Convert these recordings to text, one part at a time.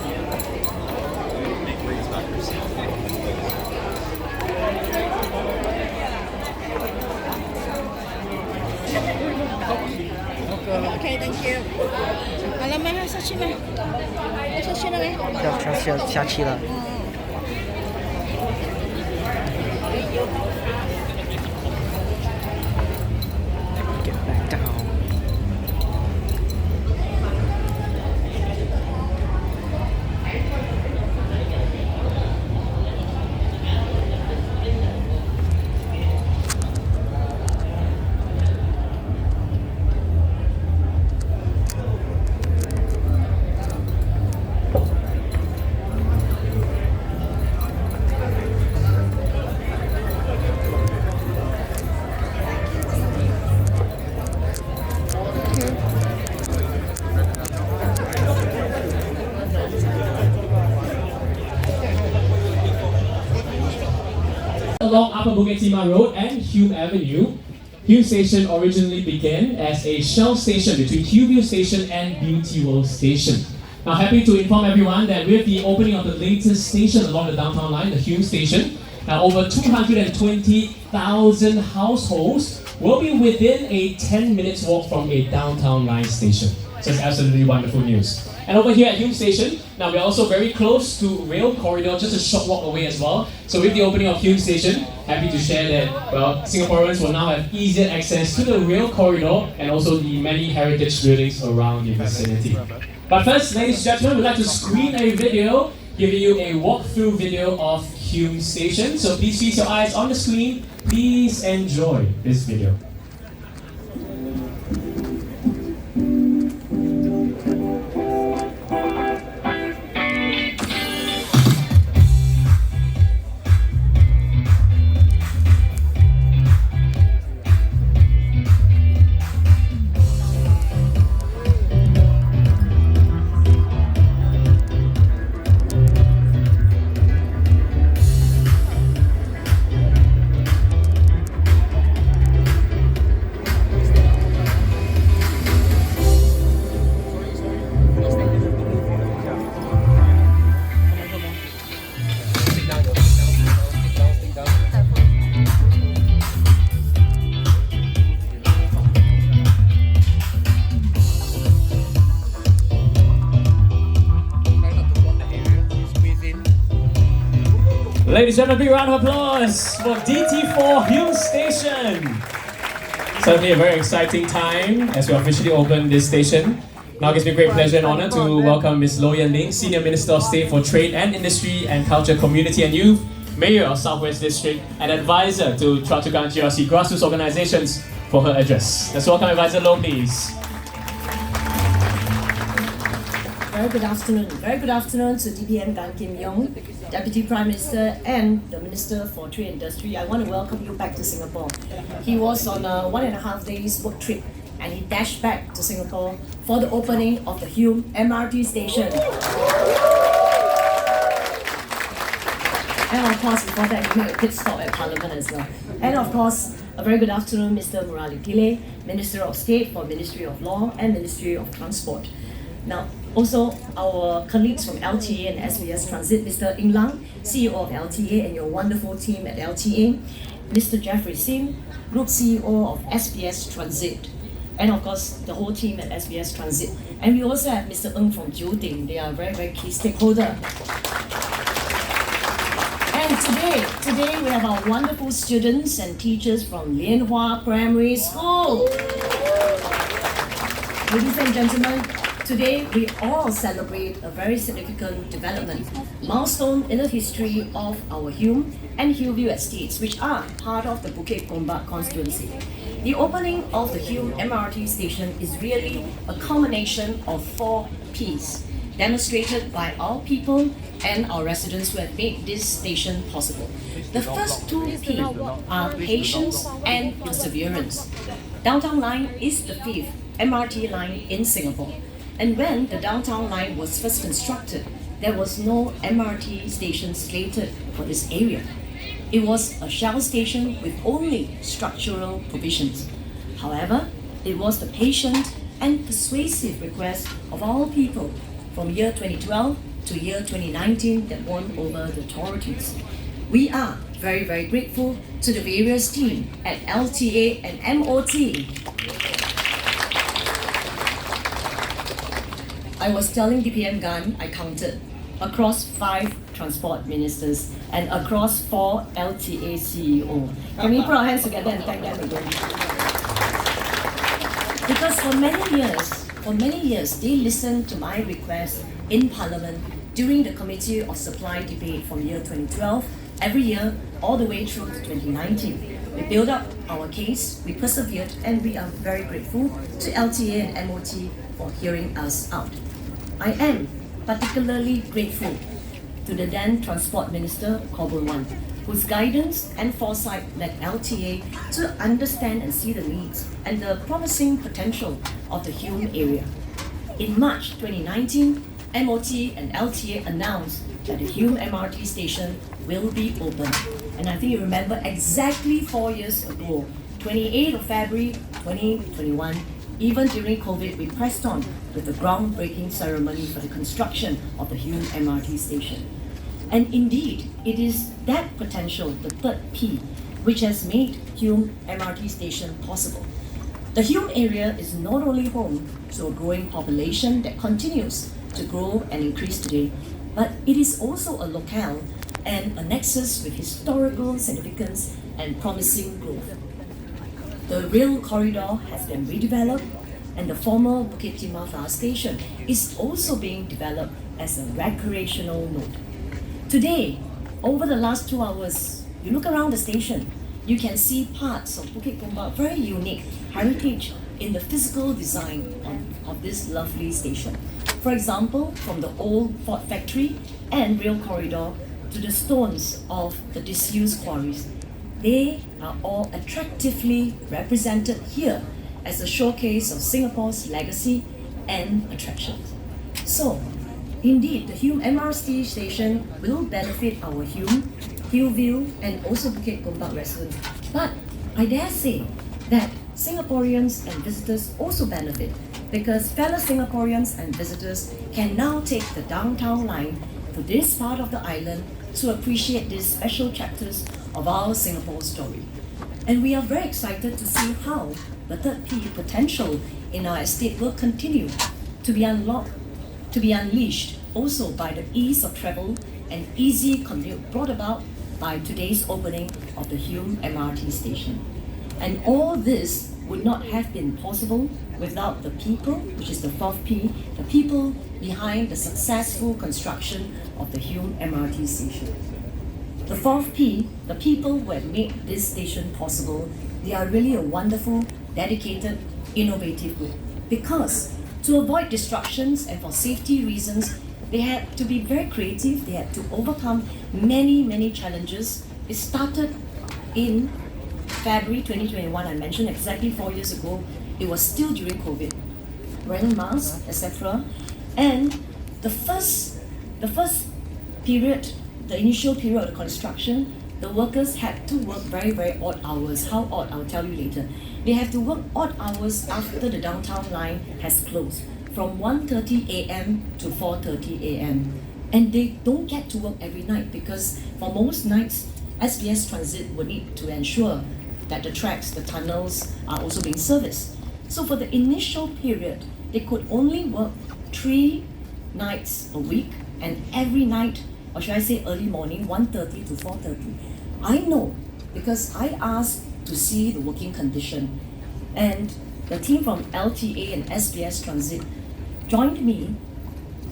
เ OK, thank you。好了吗？下去吗？下去了没？下期了。Get back down. Along Upper Bukit Timah Road and Hume Avenue, Hume Station originally began as a shell station between Hillview Station and Beauty World Station. Now, happy to inform everyone that with the opening of the latest station along the downtown line, the Hume Station, now over 220,000 households will be within a 10 minutes walk from a downtown line station. So it's absolutely wonderful news. And over here at Hume Station, now we're also very close to rail corridor, just a short walk away as well. So with the opening of Hume Station, happy to share that, well, Singaporeans will now have easier access to the rail corridor and also the many heritage buildings around the vicinity. But first, ladies and gentlemen, we'd like to screen a video, giving you a walkthrough video of Hume Station. So please feast your eyes on the screen. Please enjoy this video. Ladies and gentlemen, a big round of applause for DT4 Hume Station. Certainly a very exciting time as we officially open this station. Now it gives me great pleasure and honor to welcome Ms. Loh Yan Ling, Senior Minister of State for Trade and Industry and Culture, Community and Youth, Mayor of Southwest District, and Advisor to Choa Chu Kang GRC grassroots organizations for her address. Let's welcome Advisor Loh, please. Very good afternoon. Very good afternoon to DPM Gan Kim Yong, Deputy Prime Minister and the Minister for Trade and Industry. I want to welcome you back to Singapore. He was on a 1.5 days work trip and he dashed back to Singapore for the opening of the Hume MRT station. And of course, before that, he made a pit stop at Parliament as well. And of course, a very good afternoon, Mr. Murali Pillay, Minister of State for Ministry of Law and Ministry of Transport. Now, also our colleagues from LTA and SBS Transit, Mr. Ing Lang, CEO of LTA and your wonderful team at LTA, Mr. Jeffrey Sim, Group CEO of SBS Transit, and of course the whole team at SBS Transit. And we also have Mr. Ng from Jiuting. They are a very, very key stakeholder. And today we have our wonderful students and teachers from Lianhua Primary School. Ladies and gentlemen, today we all celebrate a very significant development, milestone in the history of our Hume and Hillview estates, which are part of the Bukit Gombak constituency. The opening of the Hume MRT station is really a culmination of 4 Ps, demonstrated by our people and our residents who have made this station possible. The first 2 P are patience and perseverance. Downtown Line is the 5th MRT line in Singapore. And when the downtown line was first constructed, there was no MRT station slated for this area. It was a shell station with only structural provisions. However, it was the patient and persuasive request of all people from year 2012 to year 2019 that won over the authorities. We are very, very grateful to the various teams at LTA and MOT I was telling DPM Gan, I counted across 5 transport ministers and across 4 LTA CEO. Can we put our hands together and thank them again? Because for many years, they listened to my request in Parliament during the Committee of Supply debate from year 2012, every year, all the way through to 2019. We built up our case, we persevered, and we are very grateful to LTA and MOT for hearing us out. I am particularly grateful to the then Transport Minister, Kobul Wan, whose guidance and foresight led LTA to understand and see the needs and the promising potential of the Hume area. In March 2019, MOT and LTA announced that the Hume MRT station will be open. And I think you remember exactly 4 years ago, 28th of February 2021, even during COVID, we pressed on with the groundbreaking ceremony for the construction of the Hume MRT station. And indeed, it is that potential, the third P, which has made Hume MRT station possible. The Hume area is not only home to a growing population that continues to grow and increase today, but it is also a locale and a nexus with historical significance and promising growth. The rail corridor has been redeveloped, and the former Bukit Timah Fire Station is also being developed as a recreational node. Today, over the last 2 hours, you look around the station, you can see parts of Bukit Gombak, very unique heritage in the physical design of this lovely station. For example, from the old Ford factory and rail corridor to the stones of the disused quarries, they are all attractively represented here as a showcase of Singapore's legacy and attractions. So, indeed, the Hume MRT station will benefit our Hume, Hillview, and also Bukit Gombak residents. But I dare say that Singaporeans and visitors also benefit because fellow Singaporeans and visitors can now take the downtown line to this part of the island to appreciate these special chapters of our Singapore story. And we are very excited to see how the third P potential in our estate will continue to be unlocked, to be unleashed also by the ease of travel and easy commute brought about by today's opening of the Hume MRT station. And all this would not have been possible without the people, which is the fourth P, the people behind the successful construction of the Hume MRT station. The fourth P, the people who have made this station possible, they are really a wonderful, dedicated, innovative group. Because to avoid disruptions and for safety reasons, they had to be very creative, they had to overcome many challenges. It started in February 2021, I mentioned exactly 4 years ago. It was still during COVID, wearing masks, etc. And the first period, the initial period of the construction, the workers had to work very odd hours. How odd? I'll tell you later. They have to work odd hours after the downtown line has closed, from 1:30 a.m. to 4:30 a.m. And they don't get to work every night because for most nights, SBS Transit would need to ensure that the tracks, the tunnels are also being serviced. So for the initial period, they could only work 3 nights a week, and every night, or should I say early morning, 1:30 to 4:30. I know because I asked to see the working condition, and the team from LTA and SBS Transit joined me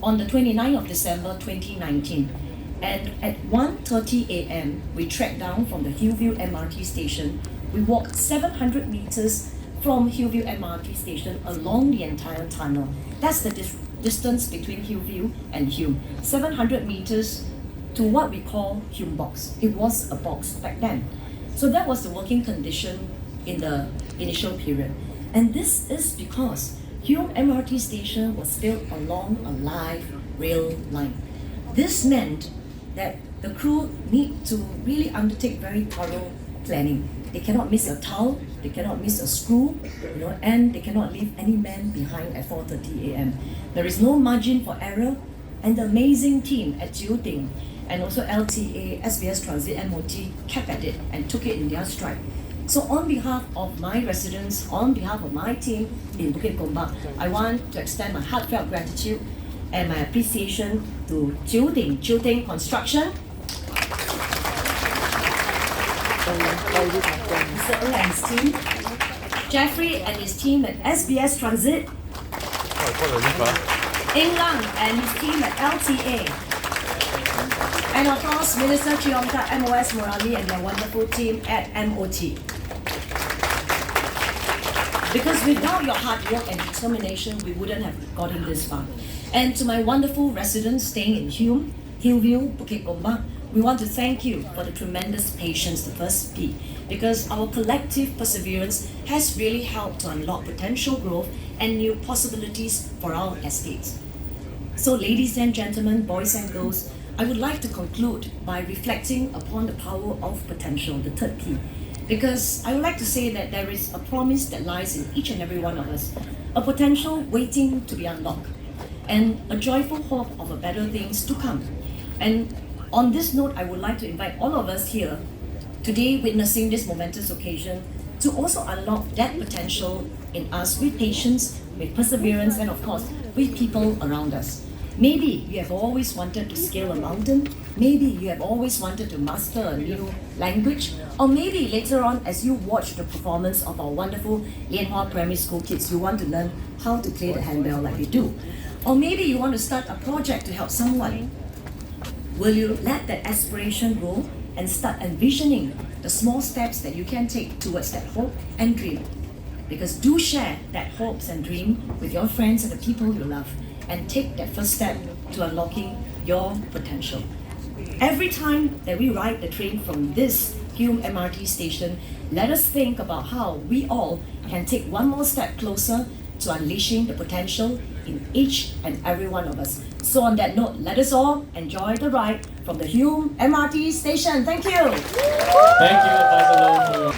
on the 29th of December 2019. And at 1:30 a.m., we trekked down from the Hillview MRT station. We walked 700 meters from Hillview MRT station along the entire tunnel. That's the distance between Hillview and Hume. 700 meters to what we call Hume Box. It was a box back then. So that was the working condition in the initial period. And this is because Hume MRT station was built along a live rail line. This meant that the crew need to really undertake very thorough planning. They cannot miss a towel, they cannot miss a screw, and they cannot leave any man behind at 4:30 a.m. There is no margin for error, and the amazing team at Geoting and also LTA, SBS Transit, MOT kept at it and took it in their stride. So on behalf of my residents, on behalf of my team in Bukit Gombak, I want to extend my heartfelt gratitude and my appreciation to Chilting Construction, Mr. Ng and his team, Jeffrey and his team at SBS Transit, Eng Lang and his team at LTA, and of course Minister Chiongka, MOS Morali and their wonderful team at MOT. Because without your hard work and determination, we wouldn't have gotten this far. And to my wonderful residents staying in Hume, Hillview, Bukit Gombak, we want to thank you for the tremendous patience the first P, because our collective perseverance has really helped to unlock potential growth and new possibilities for our estates. So ladies and gentlemen, boys and girls, I would like to conclude by reflecting upon the power of potential, the third P. Because I would like to say that there is a promise that lies in each and every one of us, a potential waiting to be unlocked, and a joyful hope of a better things to come. And on this note, I would like to invite all of us here today witnessing this momentous occasion to also unlock that potential in us with patience, with perseverance, and of course, with people around us. Maybe you have always wanted to scale a mountain, maybe you have always wanted to master a new language, or maybe later on as you watch the performance of our wonderful Lianhua Primary School kids, you want to learn how to play the handbell like we do. Or maybe you want to start a project to help someone. Will you let that aspiration grow and start envisioning the small steps that you can take towards that hope and dream? Because do share that hopes and dream with your friends and the people you love, and take that first step to unlocking your potential. Every time that we ride the train from this Hume MRT station, let us think about how we all can take one more step closer to unleashing the potential in each and every one of us. So on that note, let us all enjoy the ride from the Hume MRT station. Thank you. Thank you, Pastor Low.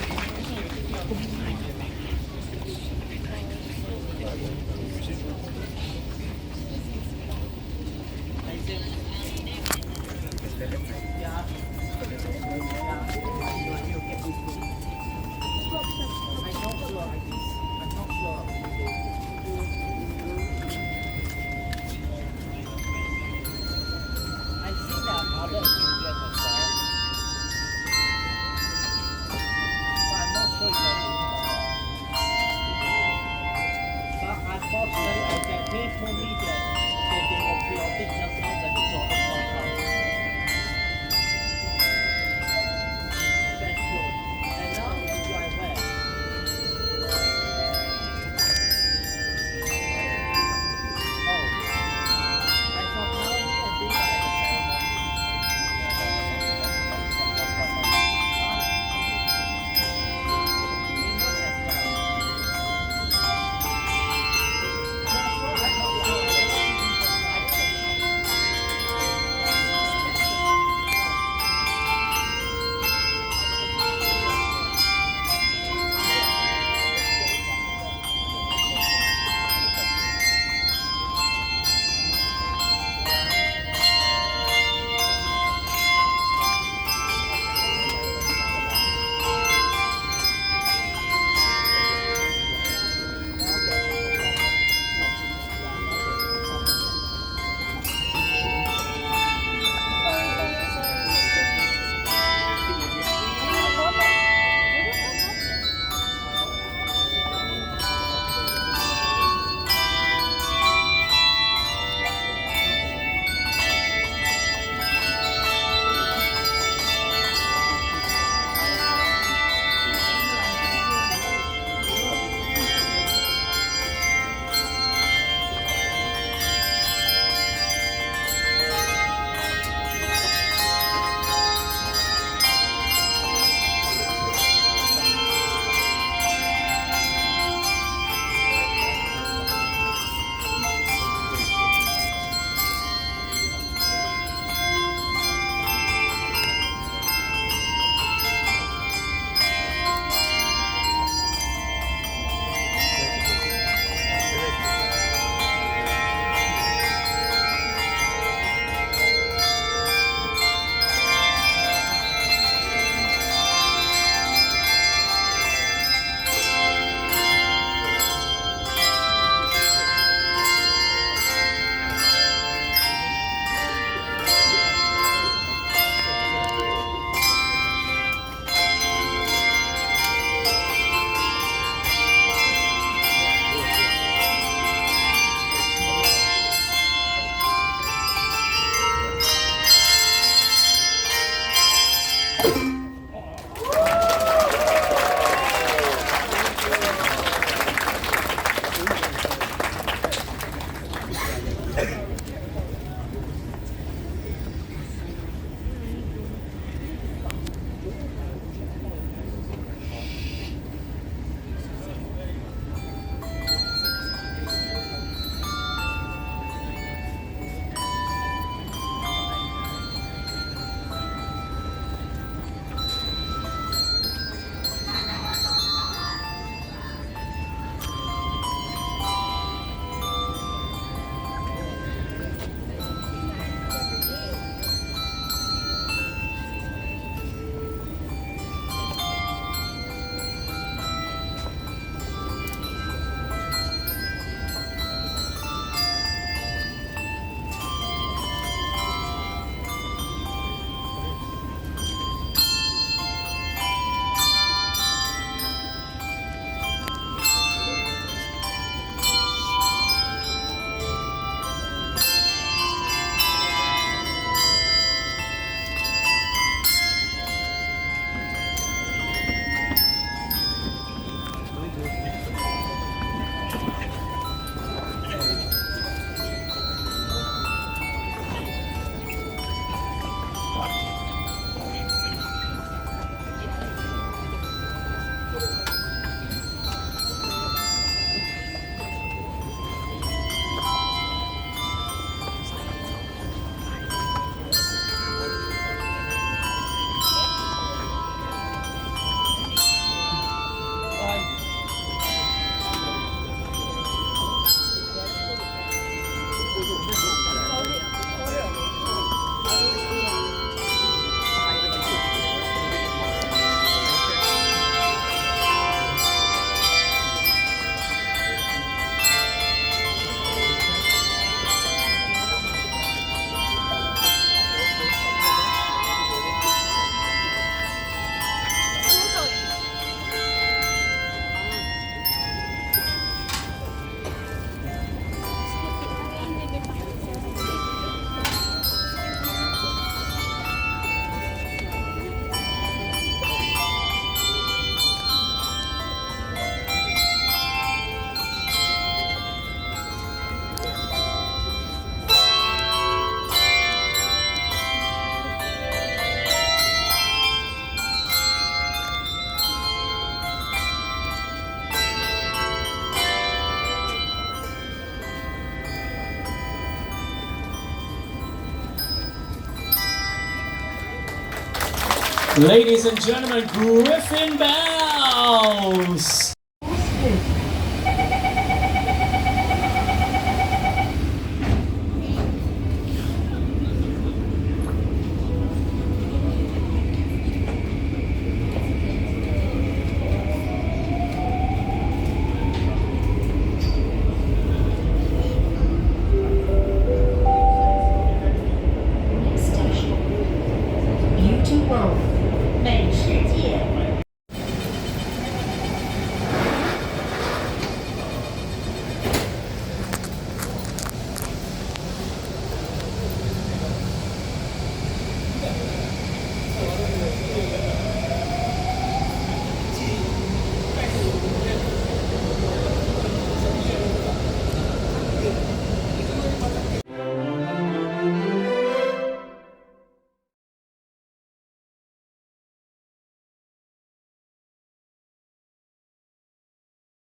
Ladies and gentlemen, Griffin Bells!